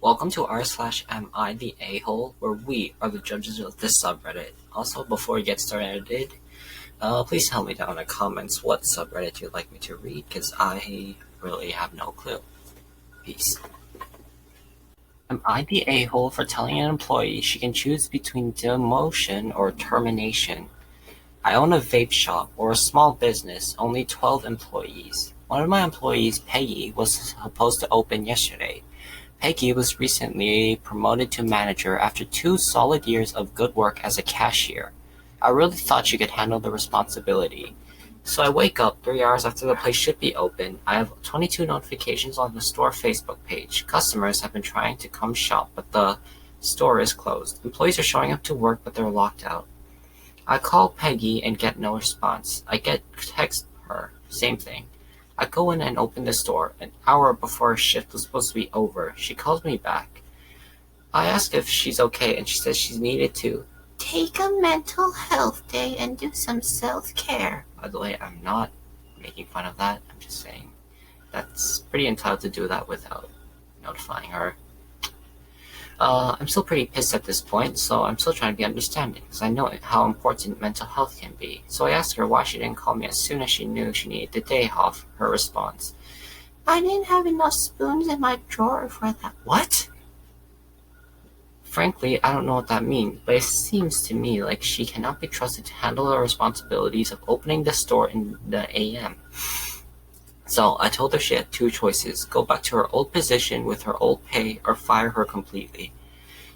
Welcome to r/am I the a-hole, where we are the judges of this subreddit. Also, before we get started, please tell me down in the comments what subreddit you'd like me to read, because I really have no clue. Peace. Am I the a-hole for telling an employee she can choose between demotion or termination? I own a vape shop, or a small business, only 12 employees. One of my employees, Peggy, was supposed to open yesterday. Peggy was recently promoted to manager after 2 solid years of good work as a cashier. I really thought she could handle the responsibility. So I wake up 3 hours after the place should be open. I have 22 notifications on the store Facebook page. Customers have been trying to come shop, but the store is closed. Employees are showing up to work, but they're locked out. I call Peggy and get no response. I text her, same thing. I go in and open the store. An hour before her shift was supposed to be over. She calls me back. I ask if she's okay, and she says she's needed to take a mental health day and do some self-care. By the way, I'm not making fun of that. I'm just saying that's pretty entitled to do that without notifying her. I'm still pretty pissed at this point, so I'm still trying to be understanding, because I know how important mental health can be. So I asked her why she didn't call me as soon as she knew she needed the day off. Her response: I didn't have enough spoons in my drawer for that. What? Frankly, I don't know what that means, but it seems to me like she cannot be trusted to handle the responsibilities of opening the store in the AM. So I told her she had 2 choices: go back to her old position with her old pay, or fire her completely.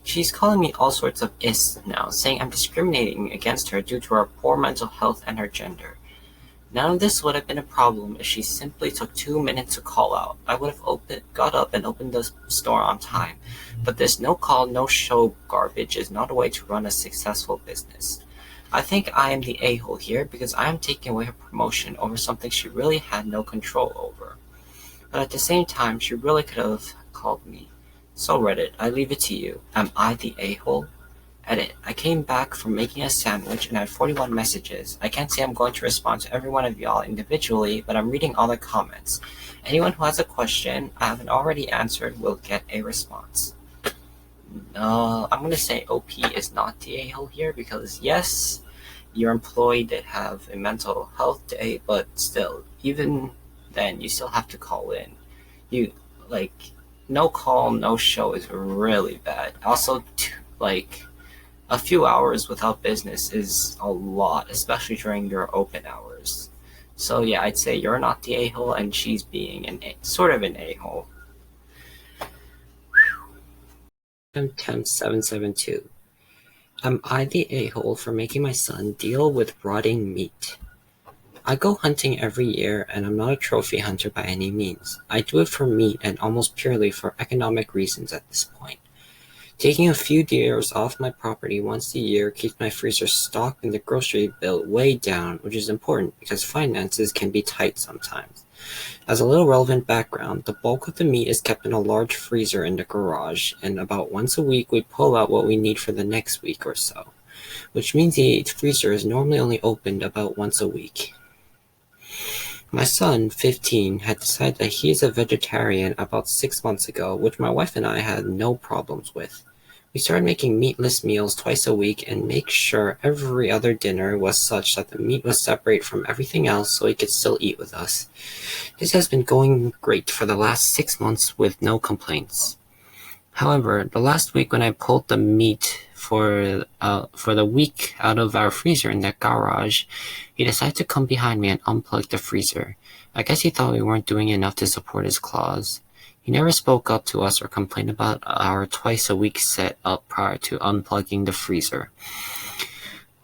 She's calling me all sorts of ists now, saying I'm discriminating against her due to her poor mental health and her gender. None of this would have been a problem if she simply took 2 minutes to call out. I would have got up and opened the store on time, but this no-call, no-show garbage is not a way to run a successful business. I think I am the a-hole here because I am taking away her promotion over something she really had no control over. But at the same time, she really could have called me. So Reddit, I leave it to you. Am I the a-hole? Edit. I came back from making a sandwich and had 41 messages. I can't say I'm going to respond to every one of y'all individually, but I'm reading all the comments. Anyone who has a question I haven't already answered will get a response. I'm going to say OP is not the a-hole here because yes, your employee did have a mental health day, but still, even then, you still have to call in. No call, no show is really bad. Also, a few hours without business is a lot, especially during your open hours. So yeah, I'd say you're not the a-hole and she's being sort of an a-hole. Temp 772. Am I the a-hole for making my son deal with rotting meat? I go hunting every year, and I'm not a trophy hunter by any means. I do it for meat and almost purely for economic reasons at this point. Taking a few deers off my property once a year keeps my freezer stocked and the grocery bill way down, which is important because finances can be tight sometimes. As a little relevant background, the bulk of the meat is kept in a large freezer in the garage, and about once a week we pull out what we need for the next week or so, which means the freezer is normally only opened about once a week. My son, 15, had decided that he is a vegetarian about 6 months ago, which my wife and I had no problems with. We started making meatless meals twice a week and make sure every other dinner was such that the meat was separate from everything else so he could still eat with us. This has been going great for the last 6 months with no complaints. However, the last week when I pulled the meat for the week out of our freezer in the garage, he decided to come behind me and unplug the freezer. I guess he thought we weren't doing enough to support his claws. He never spoke up to us or complained about our twice-a-week set-up prior to unplugging the freezer.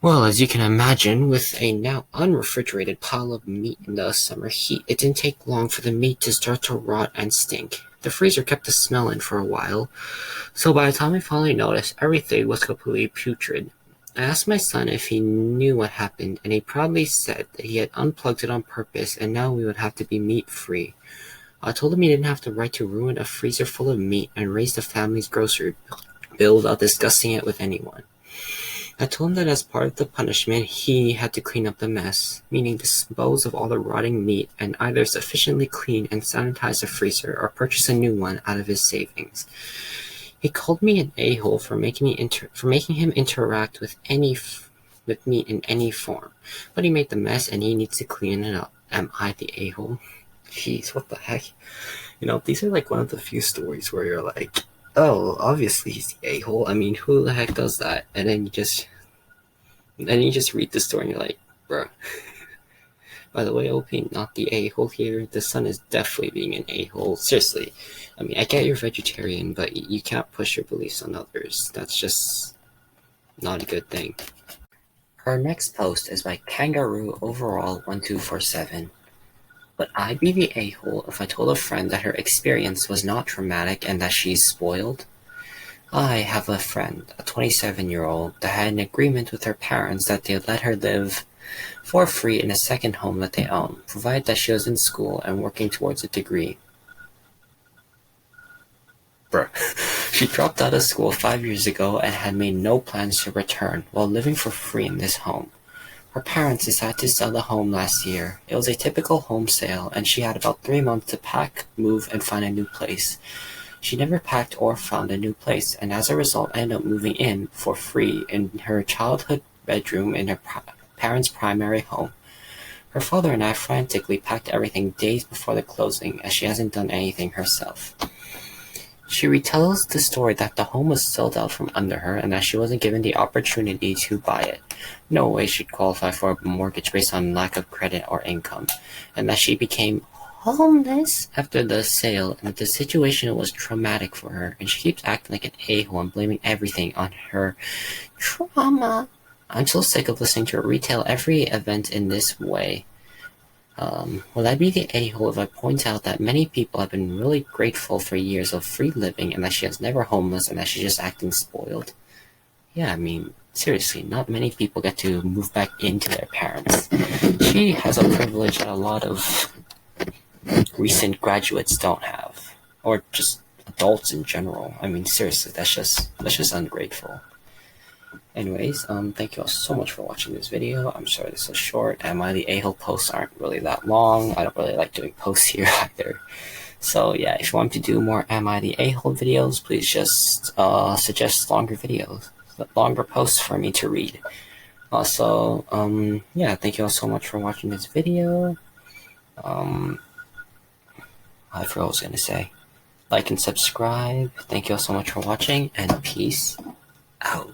Well, as you can imagine, with a now unrefrigerated pile of meat in the summer heat, it didn't take long for the meat to start to rot and stink. The freezer kept the smell in for a while, so by the time I finally noticed, everything was completely putrid. I asked my son if he knew what happened, and he proudly said that he had unplugged it on purpose and now we would have to be meat-free. I told him he didn't have the right to ruin a freezer full of meat and raise the family's grocery bill without discussing it with anyone. I told him that as part of the punishment, he had to clean up the mess, meaning dispose of all the rotting meat and either sufficiently clean and sanitize the freezer or purchase a new one out of his savings. He called me an a-hole for making him interact with me in any form. But he made the mess and he needs to clean it up. Am I the a-hole? Jeez, what the heck? These are like one of the few stories where you're like, oh, obviously he's the a-hole. I mean, who the heck does that? And then you just read the story and you're like, bruh. By the way, OP, not the a-hole here. The son is definitely being an a-hole. Seriously. I mean, I get you're vegetarian, but you can't push your beliefs on others. That's just not a good thing. Our next post is by Kangaroo Overall 1247. Would I be the a-hole if I told a friend that her experience was not traumatic and that she's spoiled? I have a friend, a 27-year-old, that had an agreement with her parents that they'd let her live for free in a second home that they own, provided that she was in school and working towards a degree. Bruh. She dropped out of school 5 years ago and had made no plans to return while living for free in this home. Her parents decided to sell the home last year. It was a typical home sale, and she had about 3 months to pack, move, and find a new place. She never packed or found a new place, and as a result ended up moving in for free in her childhood bedroom in her parents' primary home. Her father and I frantically packed everything days before the closing, as she hasn't done anything herself. She retells the story that the home was sold out from under her and that she wasn't given the opportunity to buy it. No way she'd qualify for a mortgage based on lack of credit or income, and that she became homeless after the sale, and that the situation was traumatic for her, and she keeps acting like an a-hole and blaming everything on her trauma. I'm so sick of listening to her retell every event in this way. Will I be the a-hole if I point out that many people have been really grateful for years of free living and that she was never homeless and that she's just acting spoiled? Yeah, I mean, seriously, not many people get to move back into their parents. She has a privilege that a lot of recent graduates don't have, or just adults in general. I mean, seriously, that's just ungrateful. Anyways, thank you all so much for watching this video. I'm sorry this was short, and my the a-hole posts aren't really that long. I don't really like doing posts here either. So yeah, if you want to do more Am I the a-hole videos, please just suggest longer videos, longer posts for me to read. Also, yeah, thank you all so much for watching this video. I forgot what I was gonna say. Like and subscribe. Thank you all so much for watching, and peace out.